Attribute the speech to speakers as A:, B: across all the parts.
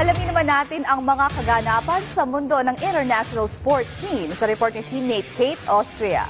A: Alamin naman natin ang mga kaganapan sa mundo ng international sports scene sa report ni teammate Kate Austria.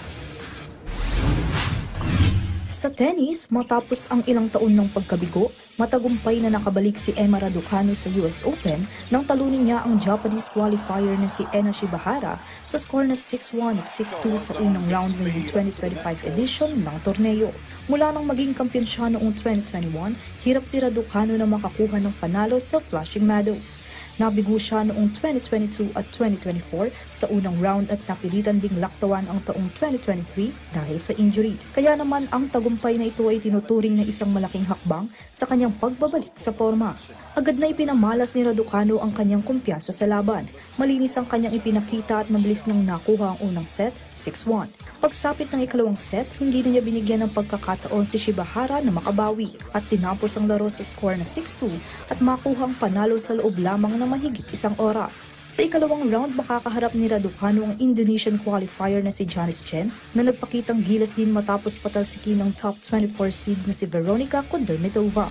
B: Sa tennis, matapos ang ilang taon ng pagkabigo, matagumpay na nakabalik si Emma Raducanu sa US Open nang talunin niya ang Japanese qualifier na si Ena Shibahara sa score na 6-1 at 6-2 sa unang round ngayong 2025 edition ng torneo. Mula nang maging kampiyon siya noong 2021, hirap si Raducanu na makakuha ng panalo sa Flushing Meadows. Nabigo siya noong 2022 at 2024 sa unang round at napilitan ding laktawan ang taong 2023 dahil sa injury. Kaya naman ang tagumpay na ito ay tinuturing na isang malaking hakbang sa kanyang pagbabalik sa forma. Agad na ipinamalas ni Raducanu ang kanyang kumpiyansa sa laban. Malinis ang kanyang ipinakita at mabilis niyang nakuha ang unang set, 6-1. Pagsapit ng ikalawang set, hindi na niya binigyan ng pagkakataon si Shibahara na makabawi at tinapos ang laro sa score na 6-2 at makuha ang panalo sa loob lamang na mahigit isang oras. Sa ikalawang round, makakaharap ni Raducanu ang Indonesian qualifier na si Janice Chen na nagpakitang gilas din matapos patalsikin ng top 24 seed na si Veronica Kudermetova.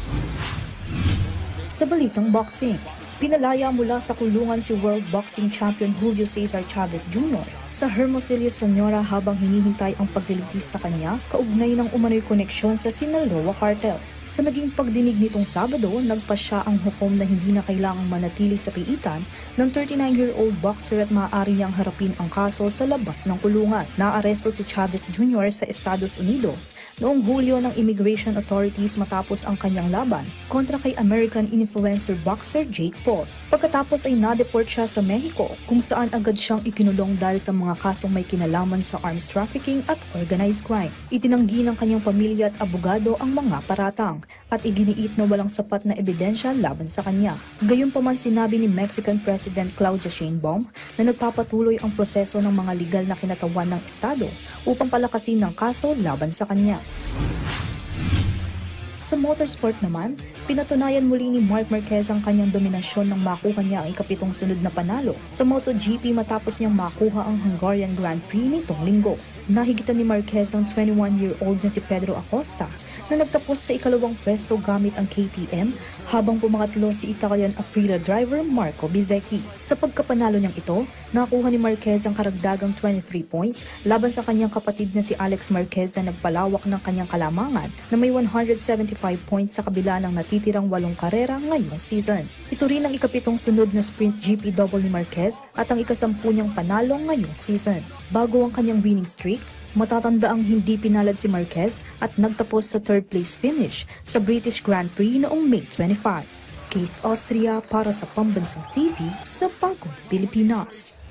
B: Sa balitang boxing, pinalaya mula sa kulungan si World Boxing Champion Julio Cesar Chavez Jr. sa Hermosillo, Sonora habang hinihintay ang pagliligtas sa kanya kaugnay ng umano'y koneksyon sa Sinaloa Cartel. Sa naging pagdinig nitong Sabado, nagpasya ang hukom na hindi na kailangang manatili sa piitan ng 39-year-old boxer at maaari niyang harapin ang kaso sa labas ng kulungan. Naaresto si Chavez Jr. sa Estados Unidos noong Hulyo ng immigration authorities matapos ang kanyang laban kontra kay American influencer boxer Jake Paul. Pagkatapos ay na-deport siya sa Mexico kung saan agad siyang ikinulong dahil sa mga kasong may kinalaman sa arms trafficking at organized crime. Itinanggi ng kanyang pamilya at abogado ang mga paratang at iginiit na walang sapat na ebidensya laban sa kanya. Gayunpaman sinabi ni Mexican President Claudia Sheinbaum na nagpapatuloy ang proseso ng mga legal na kinatawan ng Estado upang palakasin ng kaso laban sa kanya. Sa motorsport naman, pinatunayan muli ni Marc Marquez ang kanyang dominasyon nang makuha niya ang ikapitong sunod na panalo sa MotoGP matapos niyang makuha ang Hungarian Grand Prix nitong linggo. Nahigitan ni Marquez ang 21-year-old na si Pedro Acosta na nagtapos sa ikalawang pwesto gamit ang KTM habang pumangatlo si Italian Aprilia driver Marco Bezzecchi. Sa pagkapanalo niyang ito, nakuha ni Marquez ang karagdagang 23 points laban sa kanyang kapatid na si Alex Marquez na nagpalawak ng kanyang kalamangan na may 175 points sa kabila ng natitirang 8 karera ngayong season. Ito rin ang ikapitong sunod na sprint GP double ni Marquez at ang ikasampu niyang panalo ngayong season. Bago ang kanyang winning streak, matatanda ang hindi pinalad si Marquez at nagtapos sa third place finish sa British Grand Prix noong May 25. Kate Austria para sa Pambansang TV sa Bagong Pilipinas.